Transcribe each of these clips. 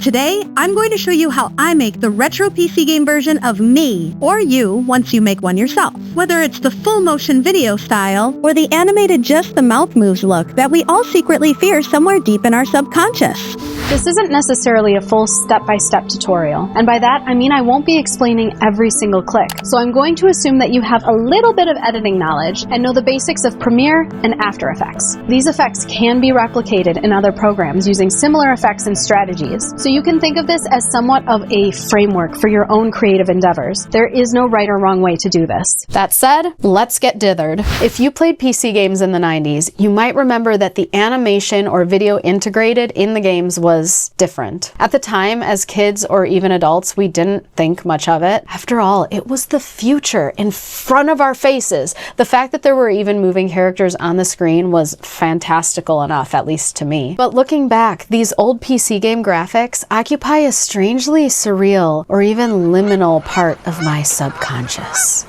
Today, I'm going to show you how I make the retro PC game version of me, or you once you make one yourself. Whether it's the full motion video style, or the animated just the mouth moves look that we all secretly fear somewhere deep in our subconscious. This isn't necessarily a full step-by-step tutorial, and by that I mean I won't be explaining every single click. So I'm going to assume that you have a little bit of editing knowledge and know the basics of Premiere and After Effects. These effects can be replicated in other programs using similar effects and strategies, so you can think of this as somewhat of a framework for your own creative endeavors. There is no right or wrong way to do this. That said, let's get dithered. If you played PC games in the 90s, you might remember that the animation or video integrated in the games was different. At the time, as kids or even adults, we didn't think much of it. After all, it was the future in front of our faces. The fact that there were even moving characters on the screen was fantastical enough, at least to me. But looking back, these old PC game graphics occupy a strangely surreal or even liminal part of my subconscious.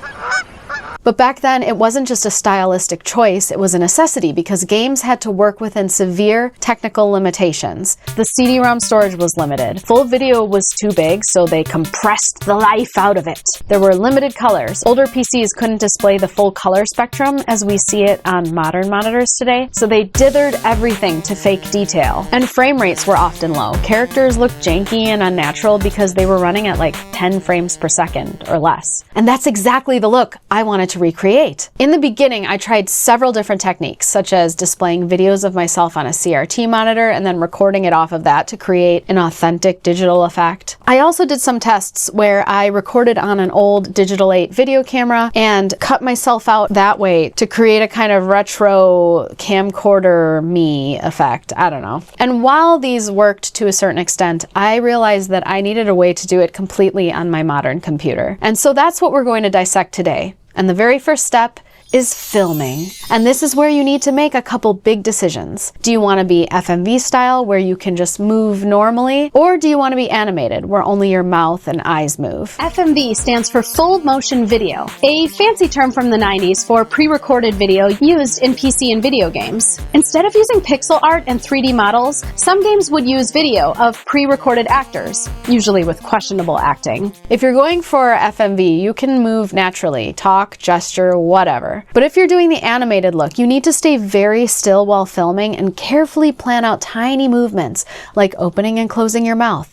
But back then, it wasn't just a stylistic choice, it was a necessity because games had to work within severe technical limitations. The CD-ROM storage was limited. Full video was too big, so they compressed the life out of it. There were limited colors. Older PCs couldn't display the full color spectrum as we see it on modern monitors today, so they dithered everything to fake detail. And frame rates were often low. Characters looked janky and unnatural because they were running at like 10 frames per second or less. And that's exactly the look I wanted to recreate. In the beginning, I tried several different techniques, such as displaying videos of myself on a CRT monitor and then recording it off of that to create an authentic digital effect. I also did some tests where I recorded on an old Digital 8 video camera and cut myself out that way to create a kind of retro camcorder me effect. I don't know. And while these worked to a certain extent, I realized that I needed a way to do it completely on my modern computer. And so that's what we're going to dissect today. And the very first step is filming. And this is where you need to make a couple big decisions. Do you want to be FMV style, where you can just move normally? Or do you want to be animated, where only your mouth and eyes move? FMV stands for full motion video, a fancy term from the 90s for pre-recorded video used in PC and video games. Instead of using pixel art and 3D models, some games would use video of pre-recorded actors, usually with questionable acting. If you're going for FMV, you can move naturally, talk, gesture, whatever. But if you're doing the animated look, you need to stay very still while filming and carefully plan out tiny movements, like opening and closing your mouth,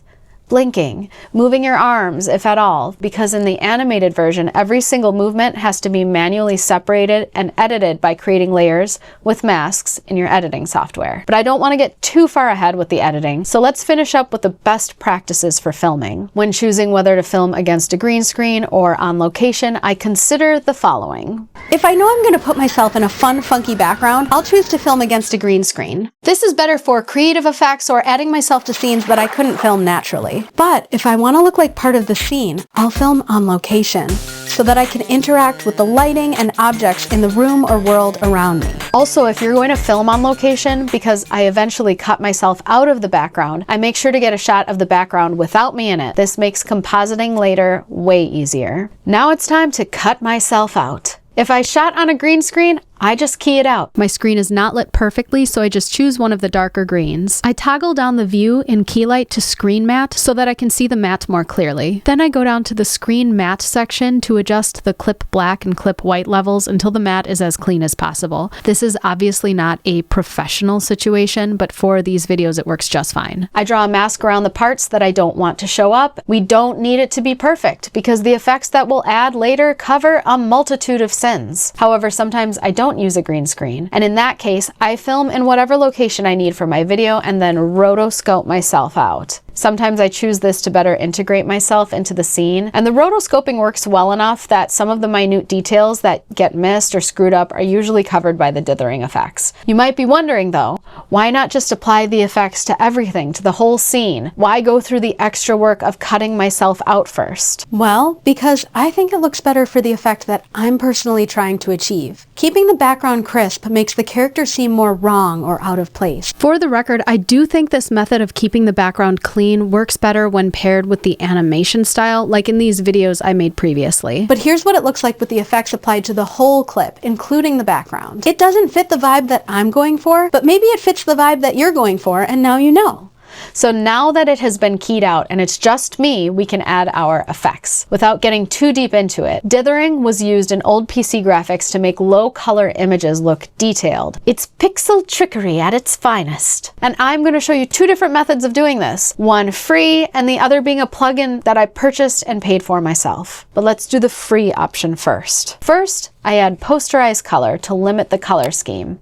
blinking, moving your arms, if at all, because in the animated version, every single movement has to be manually separated and edited by creating layers with masks in your editing software. But I don't want to get too far ahead with the editing, so let's finish up with the best practices for filming. When choosing whether to film against a green screen or on location, I consider the following. If I know I'm going to put myself in a fun, funky background, I'll choose to film against a green screen. This is better for creative effects or adding myself to scenes that I couldn't film naturally. But if I want to look like part of the scene, I'll film on location so that I can interact with the lighting and objects in the room or world around me. Also, if you're going to film on location, because I eventually cut myself out of the background, I make sure to get a shot of the background without me in it. This makes compositing later way easier. Now it's time to cut myself out. If I shot on a green screen, I just key it out. My screen is not lit perfectly, so I just choose one of the darker greens. I toggle down the view in Keylight to screen matte so that I can see the matte more clearly. Then I go down to the screen matte section to adjust the clip black and clip white levels until the matte is as clean as possible. This is obviously not a professional situation, but for these videos it works just fine. I draw a mask around the parts that I don't want to show up. We don't need it to be perfect because the effects that we'll add later cover a multitude of sins. However, sometimes I don't use a green screen, and in that case I film in whatever location I need for my video and then rotoscope myself out. Sometimes I choose this to better integrate myself into the scene, and the rotoscoping works well enough that some of the minute details that get missed or screwed up are usually covered by the dithering effects. You might be wondering though, why not just apply the effects to everything, to the whole scene? Why go through the extra work of cutting myself out first? Well, because I think it looks better for the effect that I'm personally trying to achieve. Keeping the background crisp makes the character seem more wrong or out of place. For the record, I do think this method of keeping the background clean works better when paired with the animation style, like in these videos I made previously. But here's what it looks like with the effects applied to the whole clip, including the background. It doesn't fit the vibe that I'm going for, but maybe it fits the vibe that you're going for, and now you know. So now that it has been keyed out and it's just me, we can add our effects. Without getting too deep into it, dithering was used in old PC graphics to make low color images look detailed. It's pixel trickery at its finest. And I'm going to show you two different methods of doing this. One free and the other being a plugin that I purchased and paid for myself. But let's do the free option first. First, I add posterized color to limit the color scheme.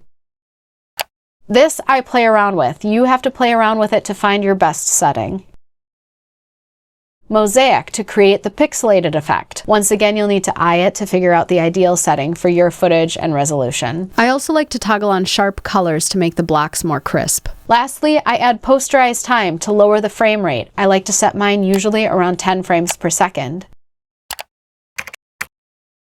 This I play around with. You have to play around with it to find your best setting. Mosaic to create the pixelated effect. Once again, you'll need to eye it to figure out the ideal setting for your footage and resolution. I also like to toggle on sharp colors to make the blocks more crisp. Lastly, I add posterized time to lower the frame rate. I like to set mine usually around 10 frames per second.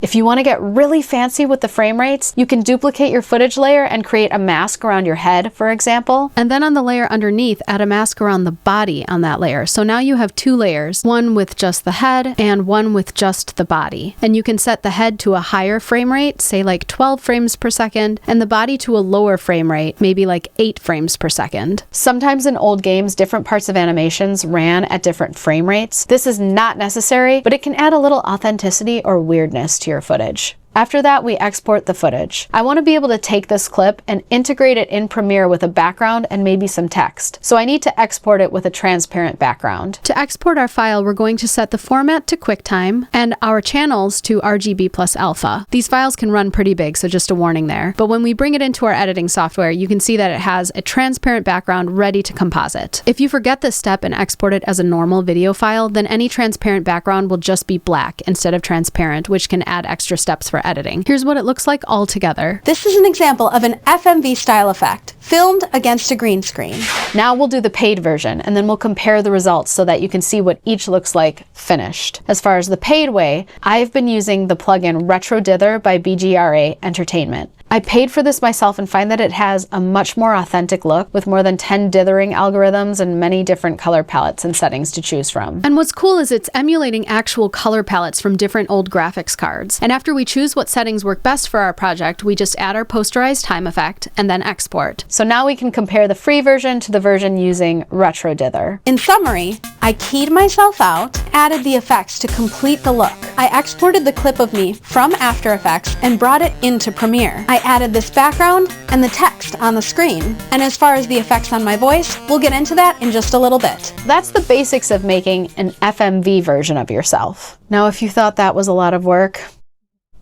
If you want to get really fancy with the frame rates, you can duplicate your footage layer and create a mask around your head, for example. And then on the layer underneath, add a mask around the body on that layer. So now you have two layers, one with just the head and one with just the body. And you can set the head to a higher frame rate, say like 12 frames per second, and the body to a lower frame rate, maybe like 8 frames per second. Sometimes in old games, different parts of animations ran at different frame rates. This is not necessary, but it can add a little authenticity or weirdness to your footage. After that, we export the footage. I want to be able to take this clip and integrate it in Premiere with a background and maybe some text. So I need to export it with a transparent background. To export our file, we're going to set the format to QuickTime and our channels to RGB plus alpha. These files can run pretty big, so just a warning there. But when we bring it into our editing software, you can see that it has a transparent background ready to composite. If you forget this step and export it as a normal video file, then any transparent background will just be black instead of transparent, which can add extra steps for editing. Here's what it looks like all together. This is an example of an FMV-style effect, filmed against a green screen. Now we'll do the paid version, and then we'll compare the results so that you can see what each looks like finished. As far as the paid way, I've been using the plugin Retro Dither by BGRA Entertainment. I paid for this myself and find that it has a much more authentic look with more than 10 dithering algorithms and many different color palettes and settings to choose from. And what's cool is it's emulating actual color palettes from different old graphics cards. And after we choose what settings work best for our project, we just add our posterized time effect and then export. So now we can compare the free version to the version using Retro Dither. In summary, I keyed myself out, added the effects to complete the look. I exported the clip of me from After Effects and brought it into Premiere. I added this background and the text on the screen. And as far as the effects on my voice, we'll get into that in just a little bit. That's the basics of making an FMV version of yourself. Now, if you thought that was a lot of work,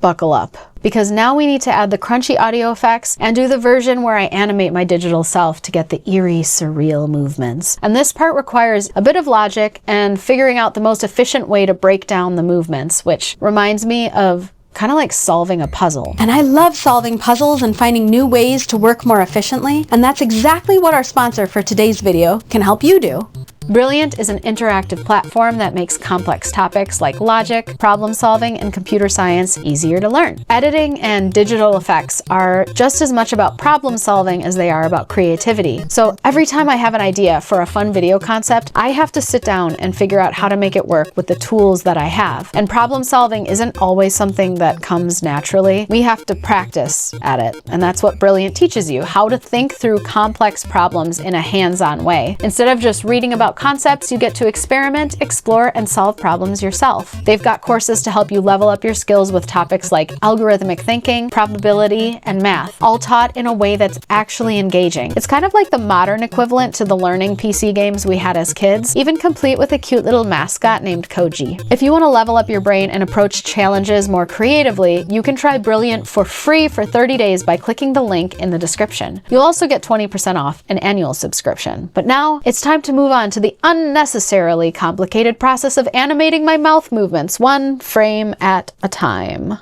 buckle up. Because now we need to add the crunchy audio effects and do the version where I animate my digital self to get the eerie, surreal movements. And this part requires a bit of logic and figuring out the most efficient way to break down the movements, which reminds me of kind of like solving a puzzle. And I love solving puzzles and finding new ways to work more efficiently, and that's exactly what our sponsor for today's video can help you do. Brilliant is an interactive platform that makes complex topics like logic, problem solving, and computer science easier to learn. Editing and digital effects are just as much about problem solving as they are about creativity. So every time I have an idea for a fun video concept, I have to sit down and figure out how to make it work with the tools that I have. And problem solving isn't always something that comes naturally. We have to practice at it. And that's what Brilliant teaches you, how to think through complex problems in a hands-on way. Instead of just reading about concepts, you get to experiment, explore, and solve problems yourself. They've got courses to help you level up your skills with topics like algorithmic thinking, probability, and math, all taught in a way that's actually engaging. It's kind of like the modern equivalent to the learning PC games we had as kids, even complete with a cute little mascot named Koji. If you want to level up your brain and approach challenges more creatively, you can try Brilliant for free for 30 days by clicking the link in the description. You'll also get 20% off an annual subscription. But now it's time to move on to the unnecessarily complicated process of animating my mouth movements, one frame at a time.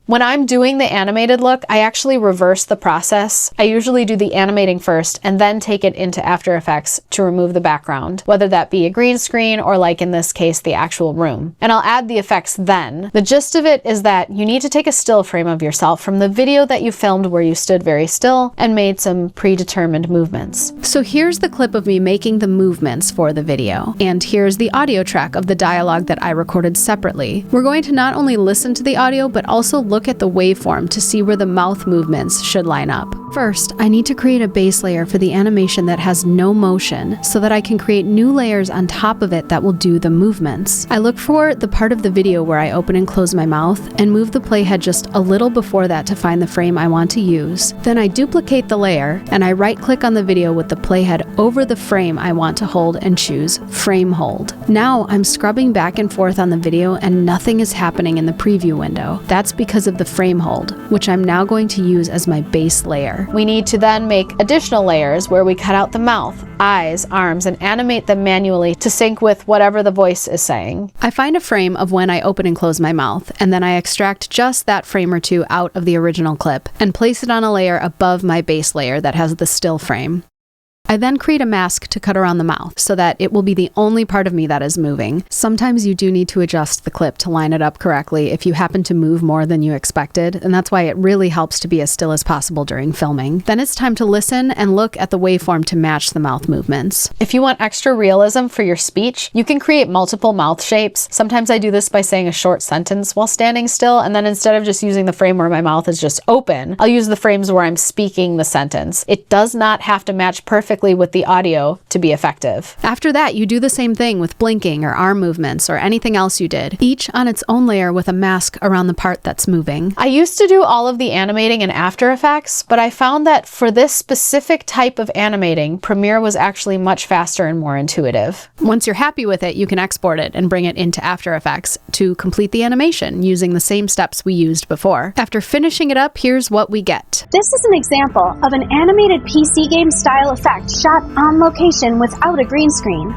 When I'm doing the animated look, I actually reverse the process. I usually do the animating first and then take it into After Effects to remove the background, whether that be a green screen or, like in this case, the actual room. And I'll add the effects then. The gist of it is that you need to take a still frame of yourself from the video that you filmed where you stood very still and made some predetermined movements. So here's the clip of me making the movements for the video. And here's the audio track of the dialogue that I recorded separately. We're going to not only listen to the audio, but also look at the waveform to see where the mouth movements should line up. First, I need to create a base layer for the animation that has no motion so that I can create new layers on top of it that will do the movements. I look for the part of the video where I open and close my mouth and move the playhead just a little before that to find the frame I want to use. Then I duplicate the layer and I right-click on the video with the playhead over the frame I want to hold and choose Frame Hold. Now I'm scrubbing back and forth on the video and nothing is happening in the preview window. That's because of the frame hold, which I'm now going to use as my base layer. We need to then make additional layers where we cut out the mouth, eyes, arms, and animate them manually to sync with whatever the voice is saying. I find a frame of when I open and close my mouth, and then I extract just that frame or two out of the original clip and place it on a layer above my base layer that has the still frame. I then create a mask to cut around the mouth so that it will be the only part of me that is moving. Sometimes you do need to adjust the clip to line it up correctly if you happen to move more than you expected, and that's why it really helps to be as still as possible during filming. Then it's time to listen and look at the waveform to match the mouth movements. If you want extra realism for your speech, you can create multiple mouth shapes. Sometimes I do this by saying a short sentence while standing still, and then instead of just using the frame where my mouth is just open, I'll use the frames where I'm speaking the sentence. It does not have to match perfectly with the audio to be effective. After that, you do the same thing with blinking or arm movements or anything else you did, each on its own layer with a mask around the part that's moving. I used to do all of the animating in After Effects, but I found that for this specific type of animating, Premiere was actually much faster and more intuitive. Once you're happy with it, you can export it and bring it into After Effects to complete the animation using the same steps we used before. After finishing it up, here's what we get. This is an example of an animated PC game style effect shot on location without a green screen.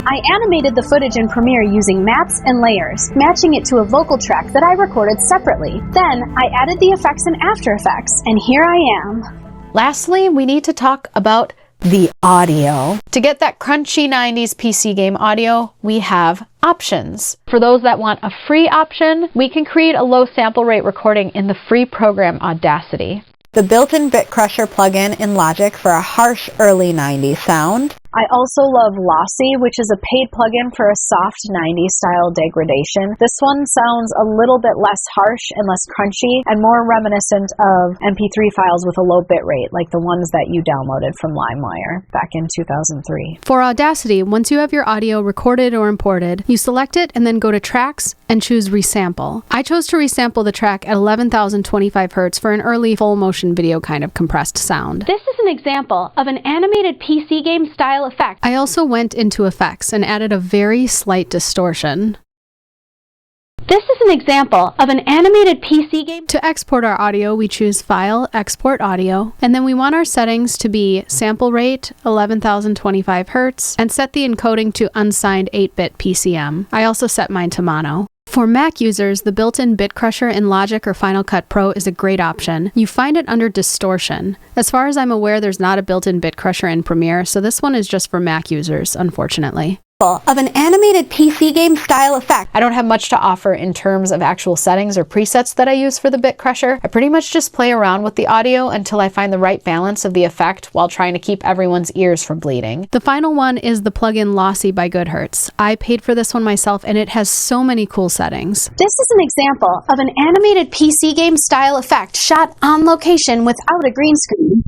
I animated the footage in Premiere using maps and layers, matching it to a vocal track that I recorded separately. Then I added the effects in After Effects, and here I am. Lastly, we need to talk about the audio. To get that crunchy 90s PC game audio, we have options. For those that want a free option, we can create a low sample rate recording in the free program Audacity. The built-in Bitcrusher plugin in Logic for a harsh early 90s sound. I also love Lossy, which is a paid plugin for a soft 90s style degradation. This one sounds a little bit less harsh and less crunchy and more reminiscent of MP3 files with a low bit rate, like the ones that you downloaded from LimeWire back in 2003. For Audacity, once you have your audio recorded or imported, you select it and then go to Tracks and choose Resample. I chose to resample the track at 11,025 Hz for an early full motion video kind of compressed sound. This is an example of an animated PC game style effect. I also went into Effects and added a very slight distortion. This is an example of an animated PC game. To export our audio, we choose File, Export Audio, and then we want our settings to be sample rate, 11,025 Hz, and set the encoding to unsigned 8-bit PCM. I also set mine to mono. For Mac users, the built-in Bitcrusher in Logic or Final Cut Pro is a great option. You find it under Distortion. As far as I'm aware, there's not a built-in Bitcrusher in Premiere, so this one is just for Mac users, unfortunately. Of an animated PC game style effect. I don't have much to offer in terms of actual settings or presets that I use for the Bitcrusher. I pretty much just play around with the audio until I find the right balance of the effect while trying to keep everyone's ears from bleeding. The final one is the plugin Lossy by Goodhertz. I paid for this one myself and it has so many cool settings. This is an example of an animated PC game style effect shot on location without a green screen.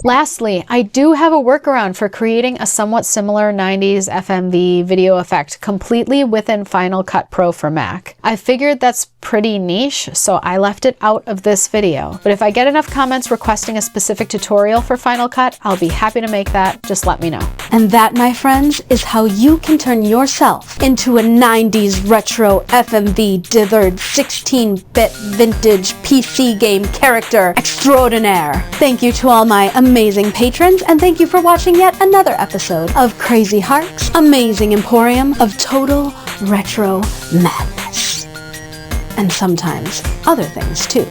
Lastly, I do have a workaround for creating a somewhat similar 90s FMV video effect completely within Final Cut Pro for Mac. I figured that's pretty niche, so I left it out of this video. But if I get enough comments requesting a specific tutorial for Final Cut, I'll be happy to make that. Just let me know. And that, my friends, is how you can turn yourself into a 90s retro FMV dithered 16-bit vintage PC game character extraordinaire. Thank you to all my amazing patrons, and thank you for watching yet another episode of Crazy Hark's amazing emporium of total retro madness. And sometimes other things too.